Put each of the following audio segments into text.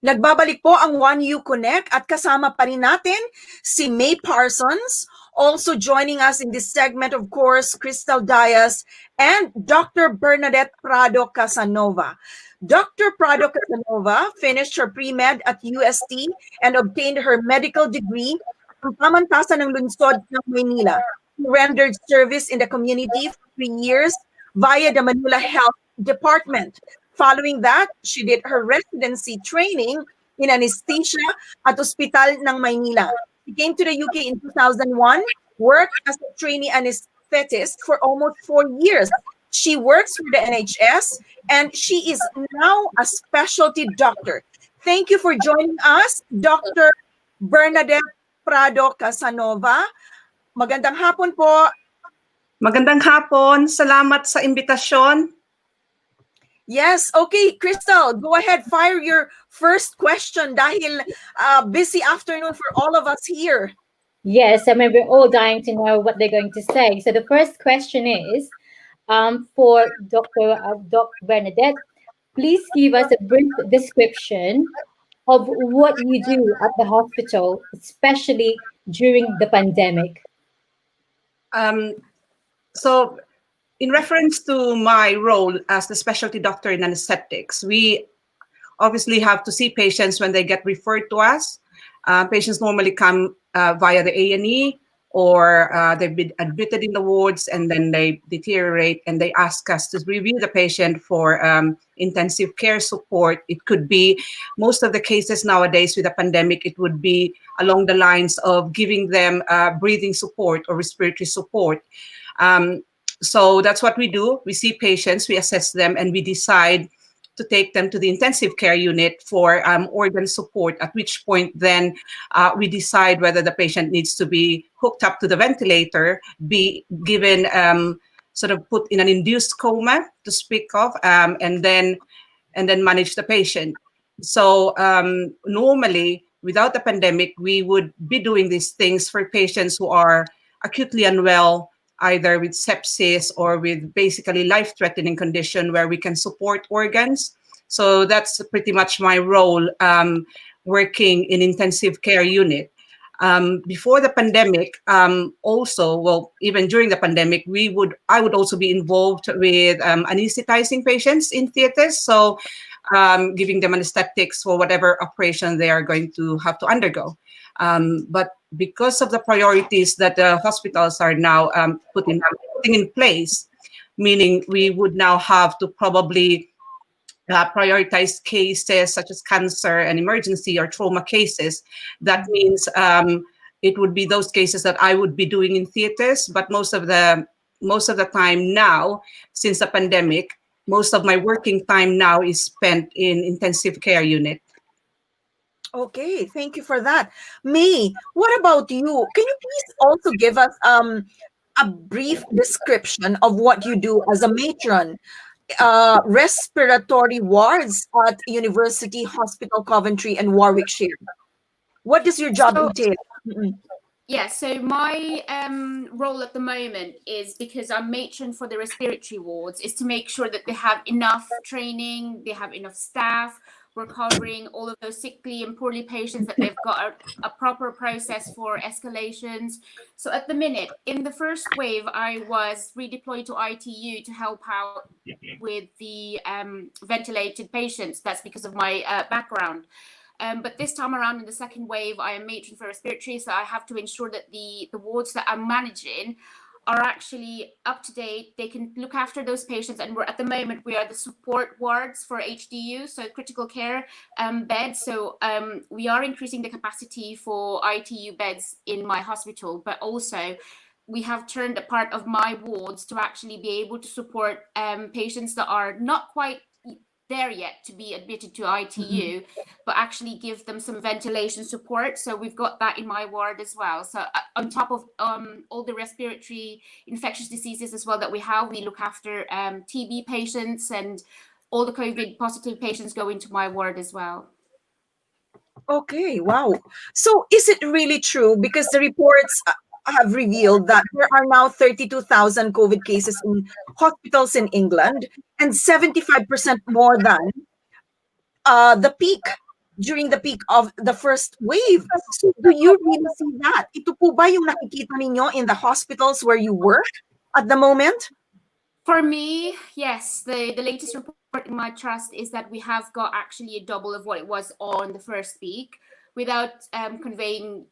Nagbabalik po ang JUANEUKONEK at kasama pa rin natin si May Parsons. Also joining us in this segment, of course, Crystal Diaz and Dr. Bernadette Prado-Casanova. Dr. Prado-Casanova finished her pre-med at UST and obtained her medical degree from Pamantasan ng Lungsod ng Maynila. She rendered service in the community for 3 years via the Manila Health Department. Following that, she did her residency training in anesthesia at Hospital ng Maynila. She came to the UK in 2001, worked as a trainee anesthetist for almost 4 years. She works for the NHS, and she is now a specialty doctor. Thank you for joining us, Dr. Bernadette Prado-Casanova. Magandang hapon po. Magandang hapon. Salamat sa imbitasyon. Yes, okay, Crystal, go ahead, fire your first question dahil busy afternoon for all of us here. Yes, I mean, we're all dying to know what they're going to say. So the first question is for Dr. Bernadette, please give us a brief description of what you do at the hospital, especially during the pandemic. So in reference to my role as the specialty doctor in anesthetics, we obviously have to see patients when they get referred to us. Patients normally come via the A&E or they've been admitted in the wards and then they deteriorate and they ask us to review the patient for intensive care support. It could be, most of the cases nowadays with the pandemic, it would be along the lines of giving them breathing support or respiratory support. So that's what we do. We see patients, we assess them, and we decide to take them to the intensive care unit for organ support, at which point then we decide whether the patient needs to be hooked up to the ventilator, be given sort of put in an induced coma to speak of, and then manage the patient. So normally, without the pandemic, we would be doing these things for patients who are acutely unwell, either with sepsis or with basically life-threatening condition where we can support organs. So that's pretty much my role working in intensive care unit. Before the pandemic, also, well, even during the pandemic, I would also be involved with anesthetizing patients in theaters. So giving them anesthetics for whatever operation they are going to have to undergo. But because of the priorities that the hospitals are now putting in place, meaning we would now have to probably prioritize cases such as cancer and emergency or trauma cases. That means it would be those cases that I would be doing in theaters, but most of the time now, since the pandemic, most of my working time now is spent in intensive care unit. Okay, thank you for that. May, what about you? Can you please also give us a brief description of what you do as a matron? Respiratory wards at University Hospital Coventry and Warwickshire. What does your job entail? Yeah, so my role at the moment is, because I'm matron for the respiratory wards, is to make sure that they have enough training, they have enough staff. We're covering all of those sickly and poorly patients, that they've got a proper process for escalations. So at the minute, in the first wave, I was redeployed to ITU to help out with the ventilated patients. That's because of my background. But this time around in the second wave, I am matron for respiratory, so I have to ensure that the wards that I'm managing are actually up to date. They can look after those patients, and at the moment we are the support wards for HDU, so critical care beds. So we are increasing the capacity for ITU beds in my hospital, but also we have turned a part of my wards to actually be able to support patients that are not quite there yet to be admitted to ITU, but actually give them some ventilation support. So we've got that in my ward as well. So on top of all the respiratory infectious diseases as well that we look after TB patients, and all the COVID positive patients go into my ward as well. Okay, wow. So is it really true? Because the reports have revealed that there are now 32,000 COVID cases in hospitals in England, and 75% more than the peak during the peak of the first wave. So do you really see that? Ito po ba yung nakikita ninyo in the hospitals where you work at the moment? For me, yes, the latest report in my trust is that we have got actually a double of what it was on the first peak. Without conveying,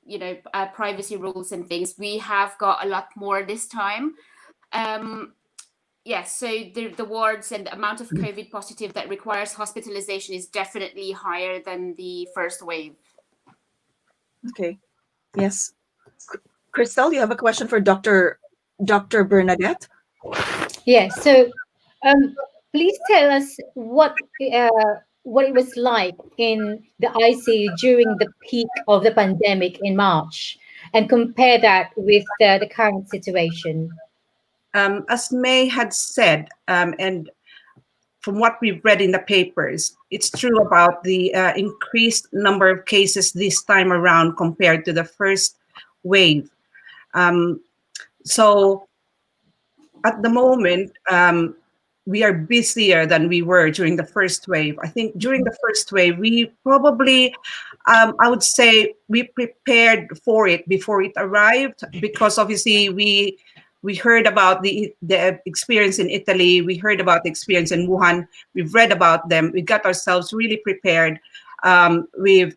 privacy rules and things, we have got a lot more this time. Yes, so the wards and the amount of COVID positive that requires hospitalization is definitely higher than the first wave. Okay. Yes. Crystal, you have a question for Dr. Bernadette? Yes. So, please tell us what it was like in the ICU during the peak of the pandemic in March, and compare that with the current situation. As May had said, and from what we've read in the papers, it's true about the increased number of cases this time around compared to the first wave. So at the moment, we are busier than we were during the first wave. I think during the first wave, we probably, I would say, we prepared for it before it arrived, because obviously we heard about the experience in Italy. We heard about the experience in Wuhan. We've read about them. We got ourselves really prepared. We've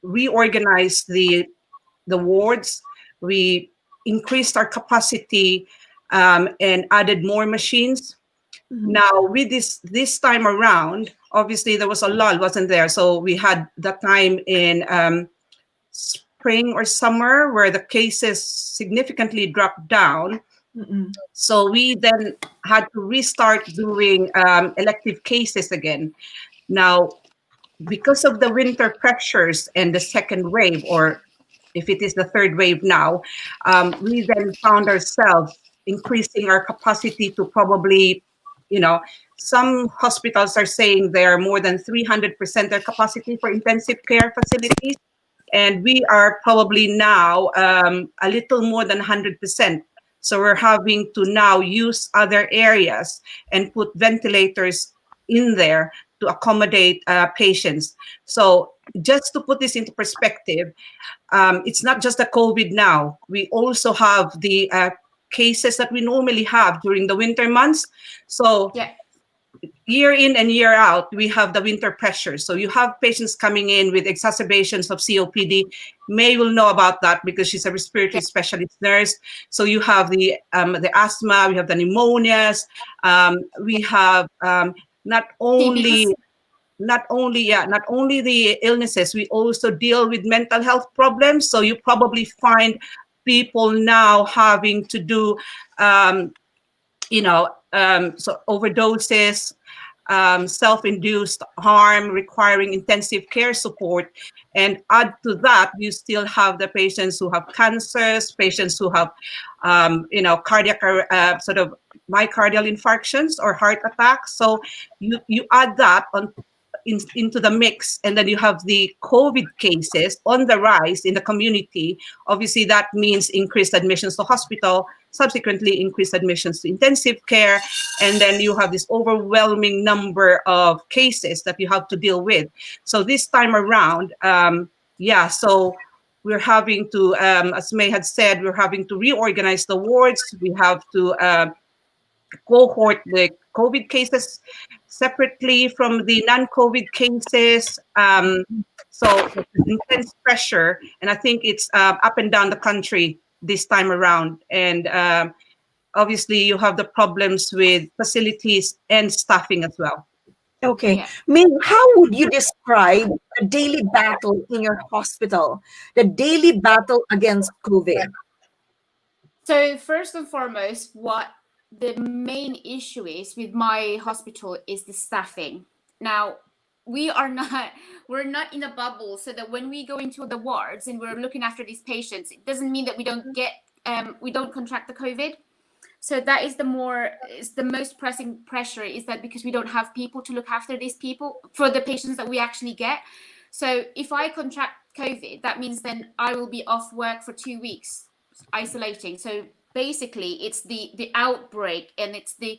reorganized the wards. We increased our capacity and added more machines. Mm-hmm. Now, with this time around, obviously there was a lull, wasn't there? So we had the time in spring or summer where the cases significantly dropped down. Mm-mm. So we then had to restart doing elective cases again. Now, because of the winter pressures and the second wave, or if it is the third wave now, we then found ourselves increasing our capacity to probably, some hospitals are saying they are more than 300% their capacity for intensive care facilities. And we are probably now a little more than 100%. So we're having to now use other areas and put ventilators in there to accommodate patients. So just to put this into perspective, it's not just the COVID now. We also have the cases that we normally have during the winter months. So yeah, year in and year out, we have the winter pressure. So you have patients coming in with exacerbations of COPD. May will know about that because she's a respiratory specialist nurse. So you have the asthma, we have the pneumonias, we have not only the illnesses, we also deal with mental health problems. So you probably find people now having to do, so overdoses, self-induced harm requiring intensive care support. And add to that, you still have the patients who have cancers, patients who have, cardiac, sort of myocardial infarctions or heart attacks. So you add that into the mix, and then you have the COVID cases on the rise in the community. Obviously, that means increased admissions to hospital, subsequently increased admissions to intensive care, and then you have this overwhelming number of cases that you have to deal with. So this time around, so we're having to, as May had said, we're having to reorganize the wards. We have to cohort the COVID cases separately from the non-COVID cases. So intense pressure, and I think it's up and down the country this time around. And obviously you have the problems with facilities and staffing as well. Okay. Yeah. May, how would you describe the daily battle in your hospital, the daily battle against COVID? So first and foremost, what the main issue is with my hospital is the staffing. Now, we're not in a bubble, so that when we go into the wards and we're looking after these patients, it doesn't mean that we don't contract the COVID. So that is the most pressing pressure, is that because we don't have people to look after these people for the patients that we actually get. So if I contract COVID, that means then I will be off work for 2 weeks isolating. So basically it's the outbreak, and it's the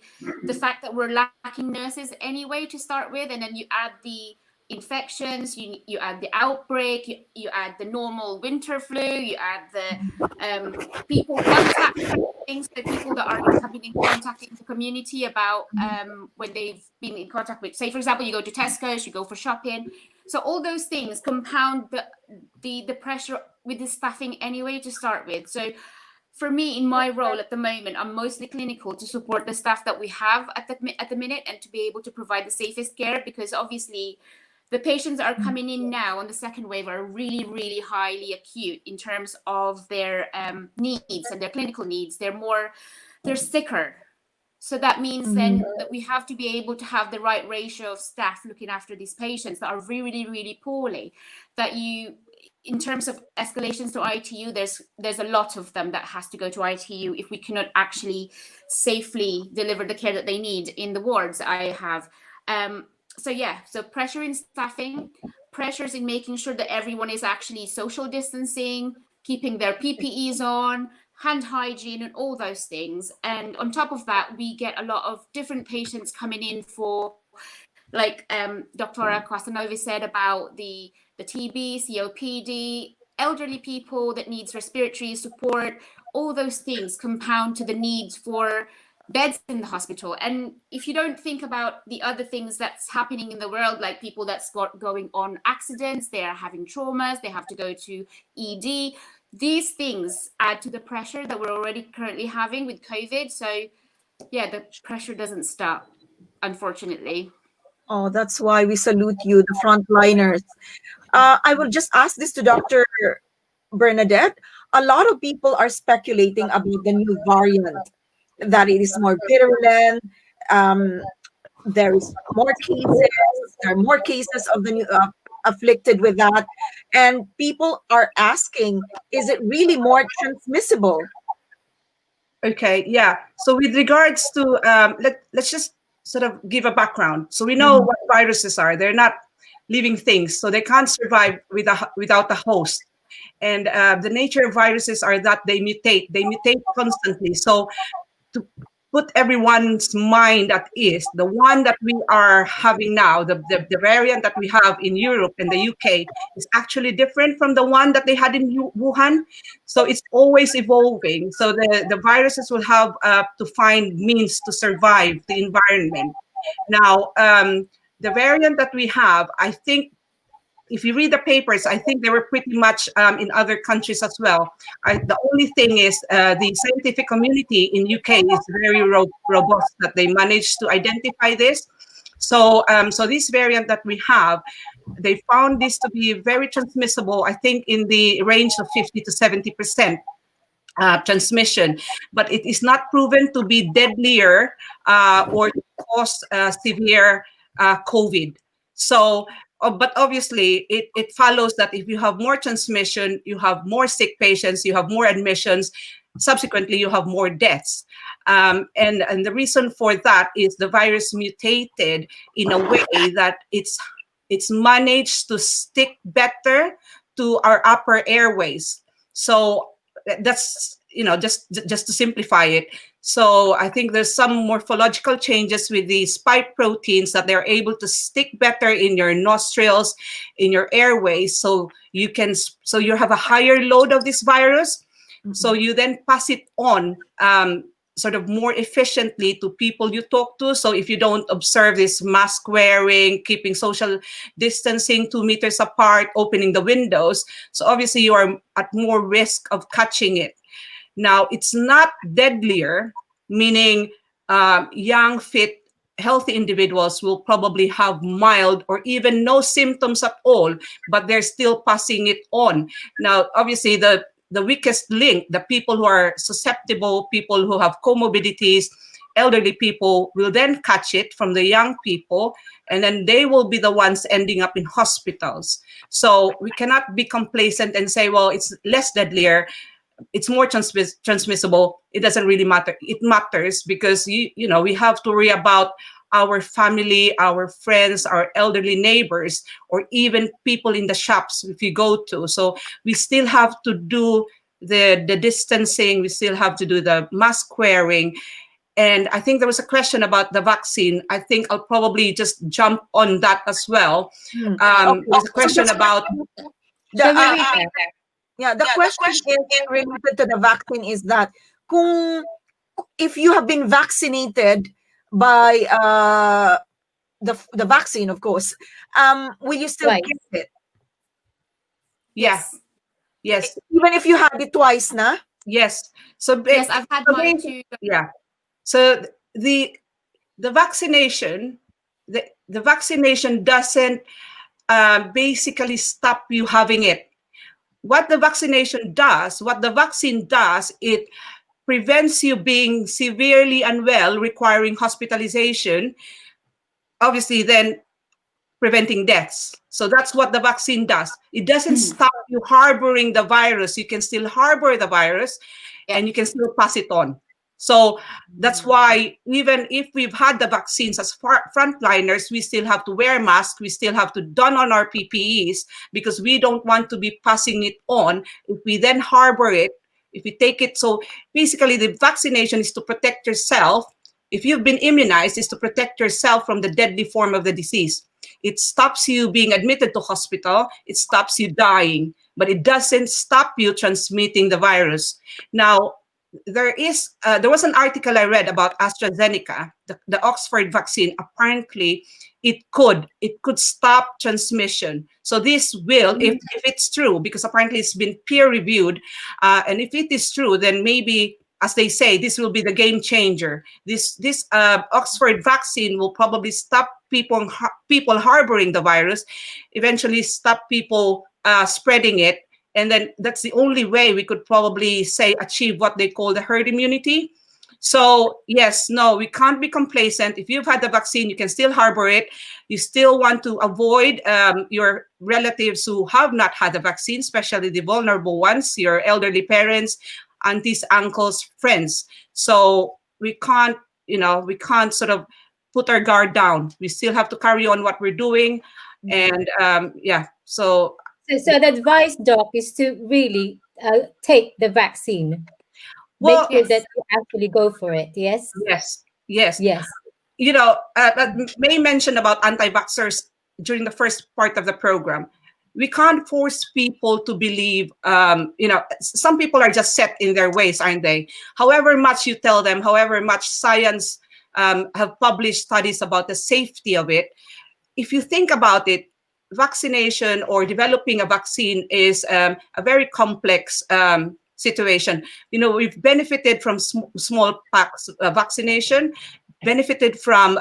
fact that we're lacking nurses anyway to start with, and then you add the infections, you add the outbreak, you add the normal winter flu, you add the people contact things, the people that have been in contact in the community about when they've been in contact with, say for example, you go to Tesco's, you go for shopping. So all those things compound the pressure with the staffing anyway to start with. So for me, in my role at the moment, I'm mostly clinical to support the staff that we have at the minute and to be able to provide the safest care, because obviously the patients that are coming in now on the second wave are really, really highly acute in terms of their needs and their clinical needs. They're sicker. So that means then that we have to be able to have the right ratio of staff looking after these patients that are really, really poorly. That in terms of escalations to ITU, there's a lot of them that has to go to ITU if we cannot actually safely deliver the care that they need in the wards I have. So pressure in staffing, pressures in making sure that everyone is actually social distancing, keeping their PPEs on, hand hygiene and all those things. And on top of that, we get a lot of different patients coming in for, like Dr. Casanova said about the TB, COPD, elderly people that needs respiratory support. All those things compound to the needs for beds in the hospital. And if you don't think about the other things that's happening in the world, like people that's going on accidents, they are having traumas, they have to go to ED, these things add to the pressure that we're already currently having with COVID. So yeah, the pressure doesn't stop, unfortunately. Oh, that's why we salute you, the frontliners. I will just ask this to Dr. Bernadette. A lot of people are speculating about the new variant, that it is more virulent. There is more cases. There are more cases of the new afflicted with that, and people are asking, is it really more transmissible? Okay, yeah. So with regards to, let's just sort of give a background. So we know what viruses are. They're not living things, so they can't survive without the host. And the nature of viruses are that they mutate constantly. So to put everyone's mind at ease, the one that we are having now, the variant that we have in Europe and the UK is actually different from the one that they had in Wuhan. So it's always evolving. So the viruses will have to find means to survive the environment. Now, the variant that we have, I think, if you read the papers, I think they were pretty much in other countries as well. The only thing is the scientific community in UK is very robust that they managed to identify this. So, so this variant that we have, they found this to be very transmissible, I think in the range of 50 to 70%. Transmission, but it is not proven to be deadlier or to cause severe COVID. So, but obviously, it follows that if you have more transmission, you have more sick patients, you have more admissions, subsequently, you have more deaths. And the reason for that is the virus mutated in a way that it's managed to stick better to our upper airways. So that's, just to simplify it. So I think there's some morphological changes with the spike proteins that they're able to stick better in your nostrils, in your airways. So you have a higher load of this virus. So you then pass it on sort of more efficiently to people you talk to. So if you don't observe this mask wearing, keeping social distancing 2 meters apart, opening the windows, so obviously you are at more risk of catching it. Now, it's not deadlier, meaning young, fit, healthy individuals will probably have mild or even no symptoms at all, but they're still passing it on. Now, obviously, the weakest link, the people who are susceptible, people who have comorbidities, elderly people will then catch it from the young people, and then they will be the ones ending up in hospitals. So we cannot be complacent and say, well, it's less deadlier, it's more transmissible. It doesn't really matter. It matters because we have to worry about our family, our friends, our elderly neighbors, or even people in the shops if you go to. So we still have to do the distancing. We still have to do the mask wearing. And I think there was a question about the vaccine. I think I'll probably just jump on that as well. There's a question about The, Shall we read that? yeah, the question is related to the vaccine is that if you have been vaccinated by the vaccine, of course, will you still Right. get it? yeah, yes, Even if you had it twice, na? yes. So Yes, I've had so mine basi- too. yeah. So the vaccination, the vaccination doesn't basically stop you having it. What the vaccination does, what the vaccine does, it prevents you being severely unwell, requiring hospitalization, obviously then preventing deaths. So that's what the vaccine does. It doesn't stop you harboring the virus. You can still harbor the virus and you can still pass it on. So that's why even if we've had the vaccines as frontliners, we still have to wear masks. We still have to don on our PPEs because we don't want to be passing it on. If we then harbor it, if we take it, so basically the vaccination is to protect yourself. If you've been immunized, is to protect yourself from the deadly form of the disease. It stops you being admitted to hospital. It stops you dying, but it doesn't stop you transmitting the virus. Now, there was an article I read about AstraZeneca, the Oxford vaccine. Apparently, it could stop transmission. So this will, if it's true, because apparently it's been peer reviewed, and if it is true, then maybe, as they say, this will be the game changer. This Oxford vaccine will probably stop people harboring the virus, eventually stop people spreading it. And then that's the only way we could probably say achieve what they call the herd immunity. So yes, no, we can't be complacent. If you've had the vaccine, you can still harbor it. You still want to avoid your relatives who have not had the vaccine, especially the vulnerable ones, your elderly parents, aunties, uncles, friends. So we can't sort of put our guard down. We still have to carry on what we're doing. And yeah, so So the advice, Doc, is to really take the vaccine. well, Make sure that you actually go for it. Yes. yes. Yes. You know, May mentioned about anti-vaxxers during the first part of the program. We can't force people to believe, some people are just set in their ways, aren't they? However much you tell them, however much science have published studies about the safety of it, if you think about it, vaccination or developing a vaccine is a very complex situation. You know, we've benefited from smallpox vaccination, benefited from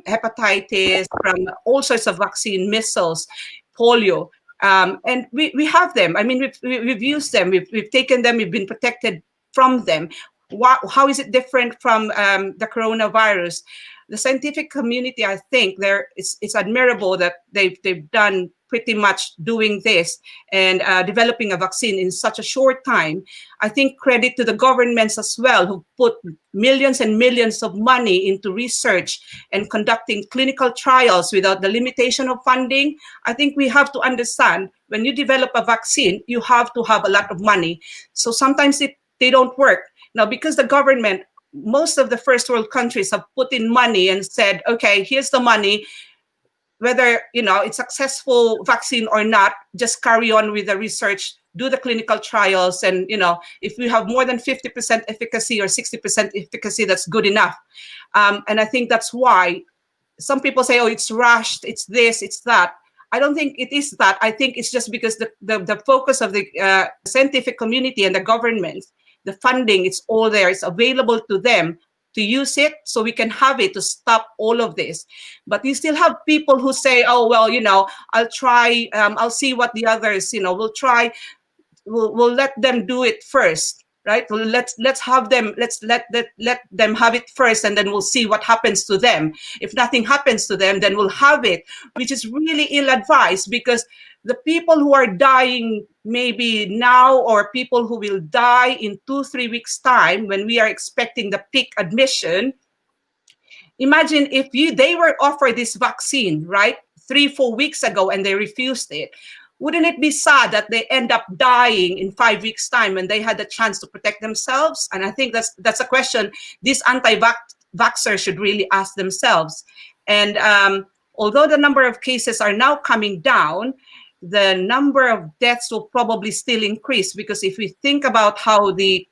hepatitis, from all sorts of vaccine, measles, polio. And we have them. I mean, we've used them, we've taken them, we've been protected from them. How is it different from the coronavirus? The scientific community, I think, it's admirable that they've done pretty much doing this and developing a vaccine in such a short time. I think credit to the governments as well, who put millions and millions of money into research and conducting clinical trials without the limitation of funding. I think we have to understand, when you develop a vaccine, you have to have a lot of money. So sometimes they don't work. Now, because the government, most of the first world countries have put in money and said, okay, here's the money, whether it's successful vaccine or not, just carry on with the research, do the clinical trials, and if we have more than 50% efficacy or 60% efficacy, that's good enough. And I think that's why some people say, oh, it's rushed, it's this, it's that. I don't think it is that. I think it's just because the focus of the scientific community and the government, the funding, it's all there, it's available to them to use it, so we can have it to stop all of this. But you still have people who say, oh, well, I'll try, I'll see what the others, we'll try, we'll let them do it first, right? Well, let's have them, let's let them have it first, and then we'll see what happens to them. If nothing happens to them, then we'll have it, which is really ill-advised, because the people who are dying maybe now, or people who will die in 2-3 weeks time, when we are expecting the peak admission, imagine if they were offered this vaccine, right, 3-4 weeks ago, and they refused it. wouldn't it be sad that they end up dying in 5 weeks' time when they had the chance to protect themselves? And I think that's a question these anti-vaxxers should really ask themselves. And although the number of cases are now coming down, the number of deaths will probably still increase, because if we think about how the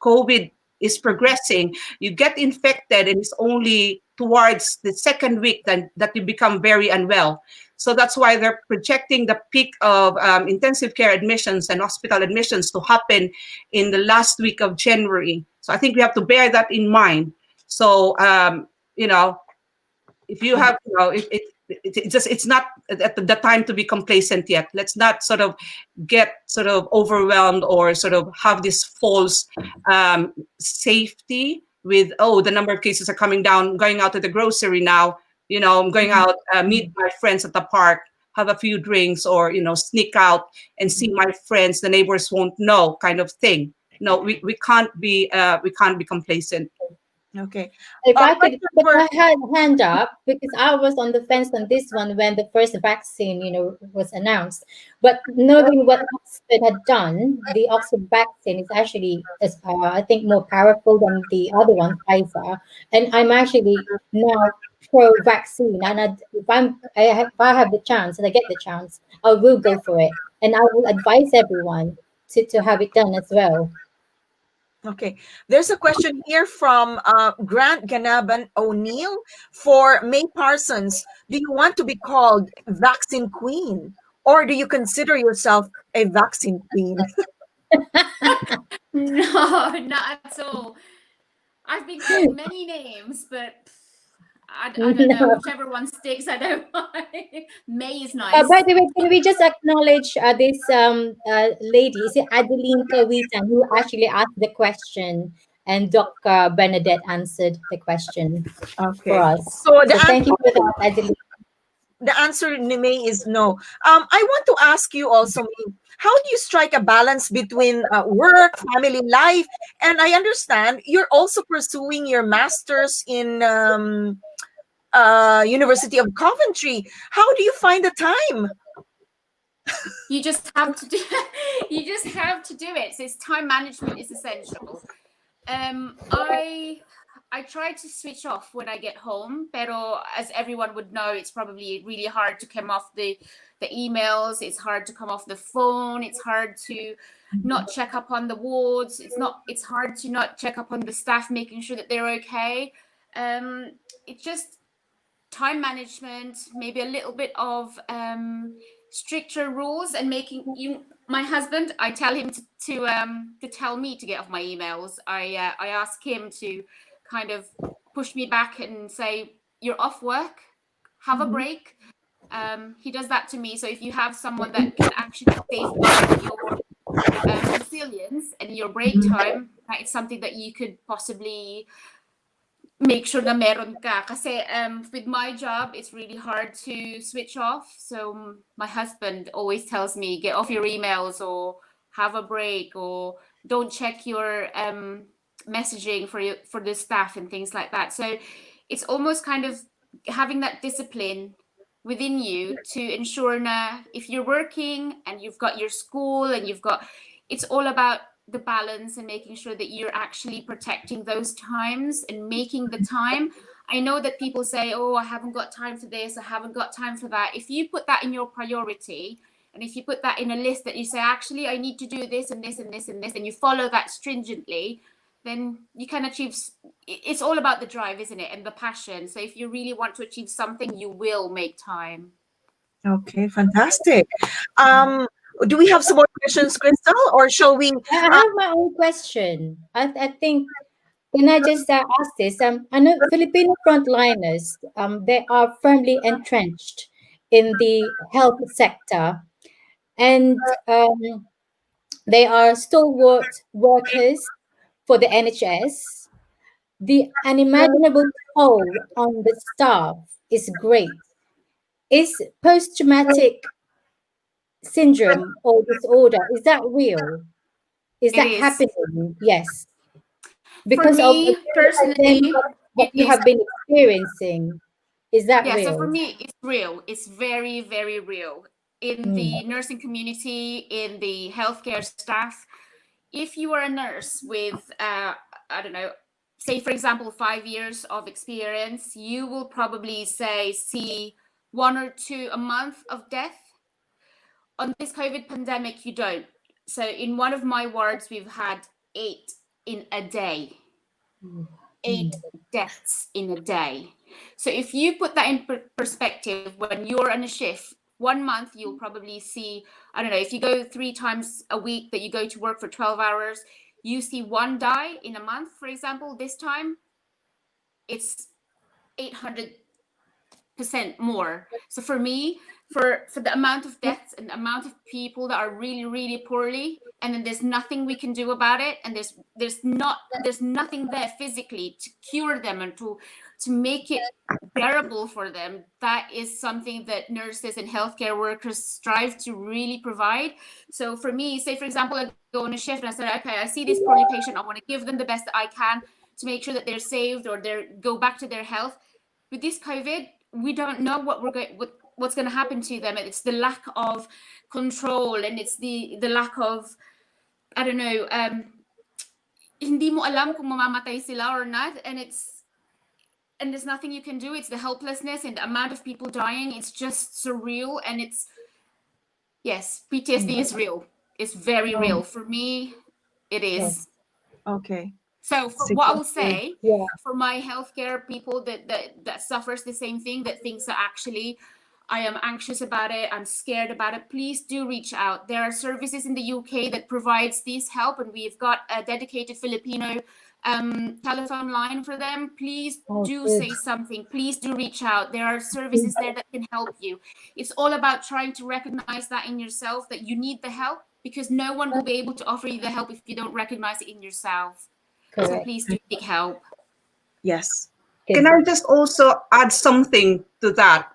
COVID is progressing, you get infected and it's only towards the second week that you become very unwell. So that's why they're projecting the peak of intensive care admissions and hospital admissions to happen in the last week of January. So I think we have to bear that in mind. So, if you have, it's not at the time to be complacent yet. Let's not sort of get sort of overwhelmed or sort of have this false safety with, oh, the number of cases are coming down, going out to the grocery now, I'm going out, meet my friends at the park, have a few drinks, or, sneak out and see my friends, the neighbors won't know, kind of thing. No, we can't be complacent. Okay. If I could put my hand up, because I was on the fence on this one when the first vaccine, was announced. But knowing what Oxford had done, the Oxford vaccine is actually, I think, more powerful than the other one, Pfizer. And I'm actually now pro-vaccine. And if I have the chance, and I get the chance, I will go for it. And I will advise everyone to have it done as well. Okay, there's a question here from Grant Ganaban O'Neill for May Parsons. Do you want to be called vaccine queen, or do you consider yourself a vaccine queen? No, not at all. I've been called many names, but I don't know. Whichever one sticks, I don't mind. May is nice. By the way, can we just acknowledge this lady? Is it Adeline Kawitan who actually asked the question, and Dr. Bernadette answered the question for us. So thank you for that, Adeline. The answer, May, is no. I want to ask you also, May, how do you strike a balance between work, family life, and I understand you're also pursuing your master's in University of Coventry. How do you find the time? You just have to do. You just have to do it. So it's time management is essential. I try to switch off when I get home, pero as everyone would know, it's probably really hard to come off the emails. It's hard to come off the phone. It's hard to not check up on the wards. It's hard to not check up on the staff, making sure that they're okay. It's just time management, maybe a little bit of stricter rules, and my husband, I tell him to tell me to get off my emails. I ask him to kind of push me back and say, you're off work, have a break. He does that to me. So if you have someone that can actually safeguard your resilience and your break time, it's something that you could possibly make sure na meron ka. Kasi with my job, it's really hard to switch off. So my husband always tells me, get off your emails, or have a break, or don't check your messaging for the staff and things like that. So it's almost kind of having that discipline within you to ensure na if you're working and you've got your school and it's all about the balance and making sure that you're actually protecting those times and making the time. I know that people say, oh, I haven't got time for this, I haven't got time for that. If you put that in your priority, and if you put that in a list that you say, actually, I need to do this and this and this and this, and you follow that stringently, then you can achieve. It's all about the drive, isn't it? And the passion. So if you really want to achieve something, you will make time. Okay, fantastic. Do we have some more questions, Crystal, or shall we? I have my own question. I think, can I just ask this? I know Filipino frontliners, they are firmly entrenched in the health sector, and they are stalwart workers for the NHS. The unimaginable toll on the staff is great. Is post-traumatic syndrome or disorder, is that real? Is that happening? Yes. Because for me, personally, what you have been experiencing, is that real? So for me, it's real. It's very, very real. in the nursing community, in the healthcare staff. If you are a nurse with, I don't know, say for example, 5 years of experience, you will probably see 1 or 2 a month of death. On this COVID pandemic, you don't. So in one of my wards, we've had 8 in a day. 8 deaths in a day. So if you put that in perspective, when you're on a shift, 1 month, you'll probably see, I don't know, if you go 3 times a week that you go to work for 12 hours, you see 1 die in a month, for example. This time, it's 800% more. So for me, for the amount of deaths and the amount of people that are really, really poorly, and then there's nothing we can do about it, and there's nothing there physically to cure them and to make it bearable for them. That is something that nurses and healthcare workers strive to really provide. So for me, say for example, I go on a shift and I say, okay, I see this poorly patient, I want to give them the best that I can to make sure that they're saved or they go back to their health. With this COVID, we don't know what's going to happen to them. It's the lack of control, and it's the lack of, I don't know, hindi mo alam kung mamamatay sila or not, and there's nothing you can do. It's the helplessness and the amount of people dying. It's just surreal, and yes, PTSD is real. It's very real. For me, it is. Okay. So what I will say for my healthcare people that suffers the same thing, that thinks that actually I am anxious about it, I'm scared about it, please do reach out. There are services in the UK that provides this help, and we've got a dedicated Filipino telephone line for them. Please do say something. Please do reach out. There are services there that can help you. It's all about trying to recognize that in yourself, that you need the help, because no one will be able to offer you the help if you don't recognize it in yourself. Correct. So please do seek help. Yes. Can I just also add something to that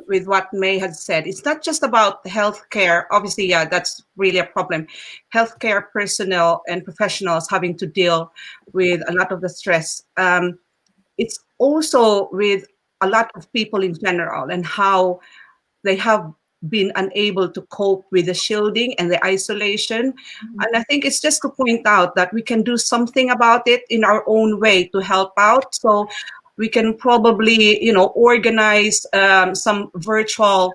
with what May has said? It's not just about healthcare. Obviously, yeah, that's really a problem. Healthcare personnel and professionals having to deal with a lot of the stress. It's also with a lot of people in general, and how they have been unable to cope with the shielding and the isolation. And I think it's just to point out that we can do something about it in our own way to help out. So we can probably, organize some virtual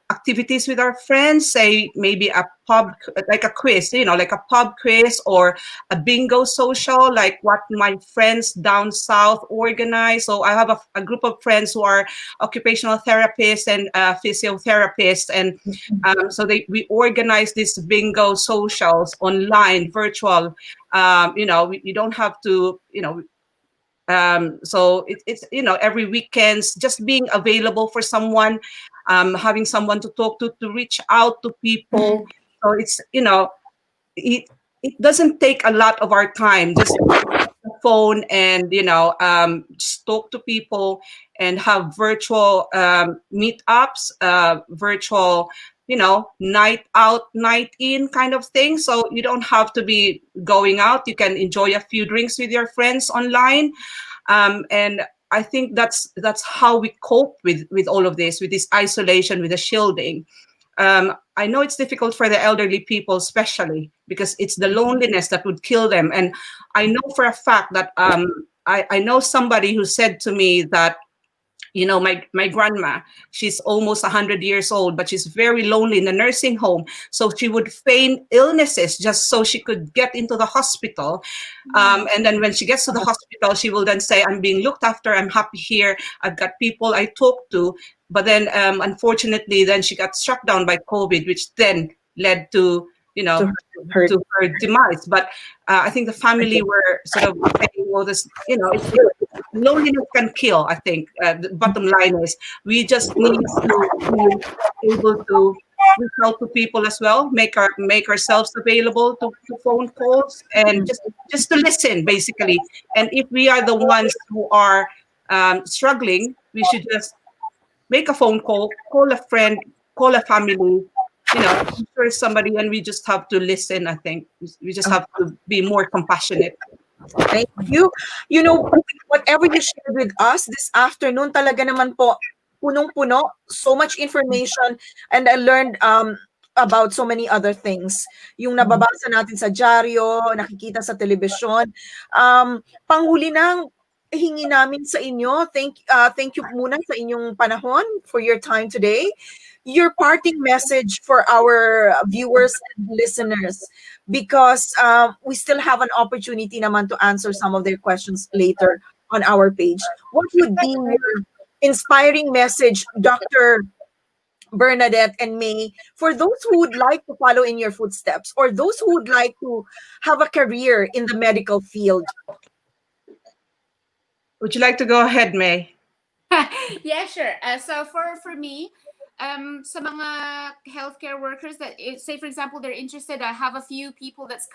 activities with our friends, say maybe a pub, like a quiz, like a pub quiz or a bingo social, like what my friends down south organize. So I have a group of friends who are occupational therapists and physiotherapists, and so we organize these bingo socials online, virtual. You don't have to, so it's every weekends, just being available for someone, having someone to talk to reach out to people. So it's it doesn't take a lot of our time, just the phone and just talk to people and have virtual meetups, virtual night out, night in kind of thing. So you don't have to be going out. You can enjoy a few drinks with your friends online. And I think that's how we cope with all of this, with this isolation, with the shielding. I know it's difficult for the elderly people, especially because it's the loneliness that would kill them. And I know for a fact that I know somebody who said to me that, my grandma, she's almost 100 years old, but she's very lonely in the nursing home. So she would feign illnesses just so she could get into the hospital. And then when she gets to the hospital, she will then say, I'm being looked after. I'm happy here. I've got people I talk to. But then, unfortunately, then she got struck down by COVID, which then led to, to her demise. But I think the family were sort of saying, well, this, loneliness can kill, I think. The bottom line is we just need to be able to reach out to people as well, make ourselves available to phone calls, and just to listen, basically. And if we are the ones who are struggling, we should just make a phone call a friend, call a family, sure somebody, and we just have to listen. I think we just have to be more compassionate. Thank you. Whatever you shared with us this afternoon, talaga naman po, punong-puno, so much information, and I learned about so many other things. Yung nababasa natin sa dyaryo, nakikita sa telebisyon. Panghuli ng hingi namin sa inyo, thank you muna sa inyong panahon for your time today. Your parting message for our viewers and listeners, because we still have an opportunity naman to answer some of their questions later on our page. What would be your inspiring message, Dr. Bernadette and May, for those who would like to follow in your footsteps, or those who would like to have a career in the medical field? Would you like to go ahead, May? Yeah, sure. So for me, sa mga healthcare workers that, say for example, they're interested, I have a few people that's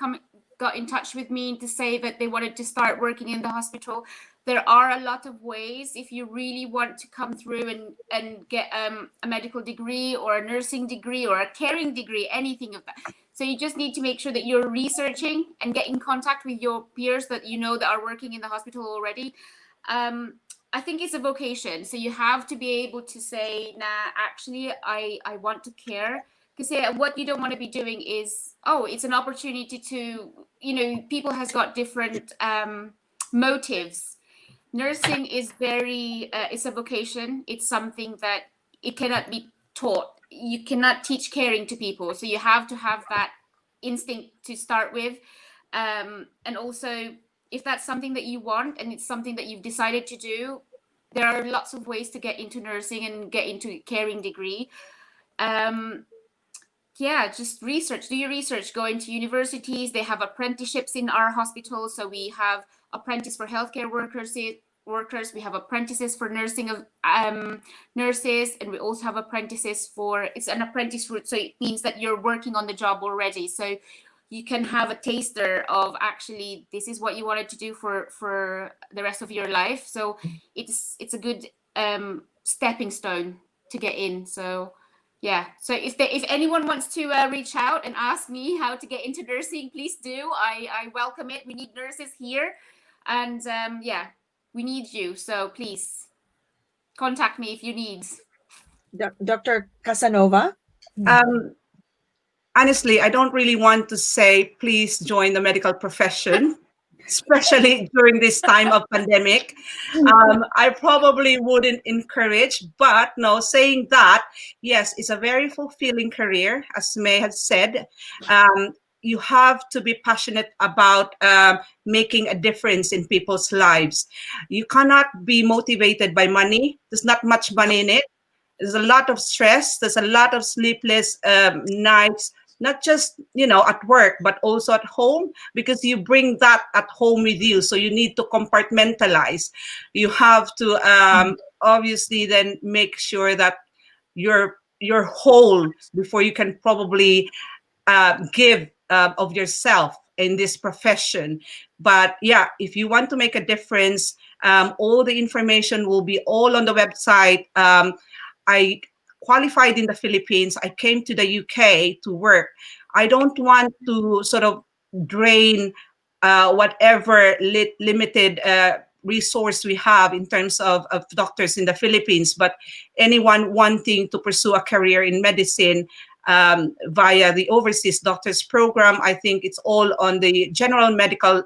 got in touch with me to say that they wanted to start working in the hospital. There are a lot of ways if you really want to come through and get a medical degree or a nursing degree or a caring degree, anything of that. So you just need to make sure that you're researching and get in contact with your peers that you know that are working in the hospital already. I think it's a vocation. So you have to be able to say, nah, actually, I want to care. Because what you don't want to be doing is, it's an opportunity to, people has got different motives. Nursing is it's a vocation. It's something that it cannot be taught. You cannot teach caring to people. So you have to have that instinct to start with. And also, if that's something that you want and it's something that you've decided to do, there are lots of ways to get into nursing and get into caring degree. Just research, do your research, go into universities. They have apprenticeships in our hospital. So we have apprentice for healthcare workers. We have apprentices for nursing of nurses, and we also have apprentices it's an apprentice route. So it means that you're working on the job already. So you can have a taster of actually this is what you wanted to do for the rest of your life. So it's a good stepping stone to get in. So yeah. So if anyone wants to reach out and ask me how to get into nursing, please do. I welcome it. We need nurses here, and we need you. So please contact me if you need. Dr. Casanova? Honestly, I don't really want to say, please join the medical profession, especially during this time of pandemic. I probably wouldn't encourage, but no, saying that, yes, it's a very fulfilling career, as May has said. You have to be passionate about making a difference in people's lives. You cannot be motivated by money. There's not much money in it. There's a lot of stress. There's a lot of sleepless nights, not just, at work, but also at home, because you bring that at home with you. So you need to compartmentalize. You have to obviously then make sure that you're whole before you can probably give of yourself in this profession. But yeah, if you want to make a difference, all the information will be all on the website. I qualified in the Philippines. I came to the UK to work. I don't want to sort of drain whatever limited resource we have in terms of doctors in the Philippines, but anyone wanting to pursue a career in medicine via the Overseas Doctors Program, I think it's all on the General Medical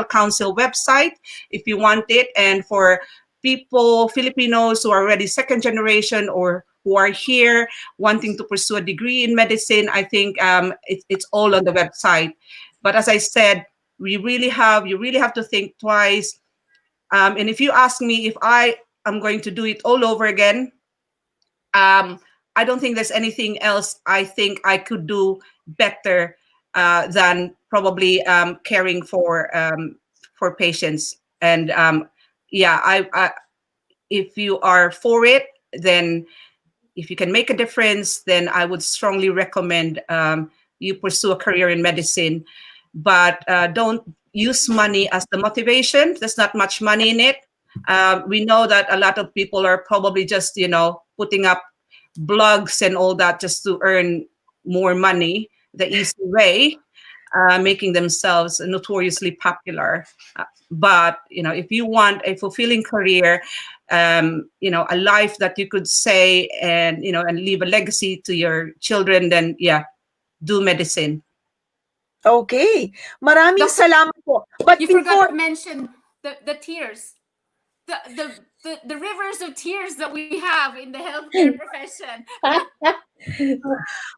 Council website if you want it. And for people, Filipinos who are already second generation or who are here wanting to pursue a degree in medicine, I think it's all on the website. But as I said, you really have to think twice. And if you ask me if I am going to do it all over again, I don't think there's anything else I think I could do better than probably caring for patients. And if you are for it, then if you can make a difference, then I would strongly recommend you pursue a career in medicine. But don't use money as the motivation. There's not much money in it. We know that a lot of people are probably just, putting up blogs and all that just to earn more money, the easy way. making themselves notoriously popular. But if you want a fulfilling career, a life that you could say and leave a legacy to your children, then do medicine. Okay. Maraming Doctor, salamat po. But you forgot to mention the tears. The rivers of tears that we have in the healthcare profession.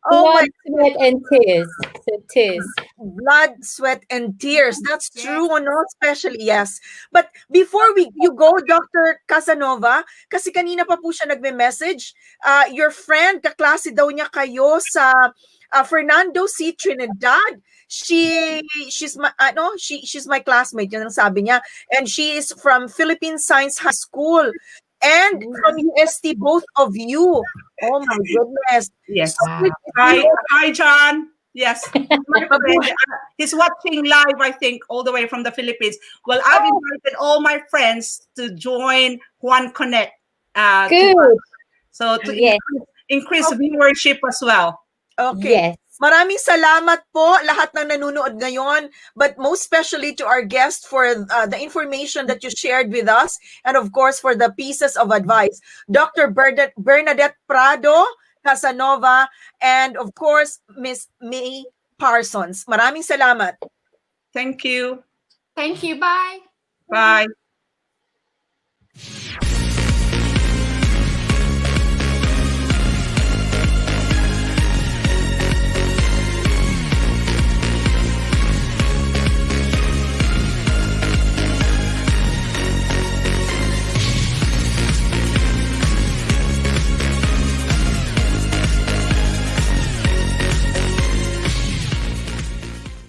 Blood, sweat, and tears. So tears. Blood, sweat, and tears. That's true, no? Especially, yes. But before you go, Dr. Casanova, kasi kanina pa po siya nagme-message, your friend, kaklase daw niya kayo sa Fernando C. Trinidad. She's my classmate, yun ang sabi niya. And she is from Philippine Science High School. And from UST, both of you. Oh my goodness. Yes. So, Hi, John. Yes. My friend, he's watching live, I think, all the way from the Philippines. Well, I've invited all my friends to join JUANEUKONEK. Good. So to increase viewership as well. Okay. Yes. Maraming salamat po lahat ng nanonood ngayon, but most especially to our guest for the information that you shared with us, and of course for the pieces of advice. Dr. Bernadette Prado-Casanova, and of course Miss May Parsons. Maraming salamat. Thank you. Thank you. Bye. Bye.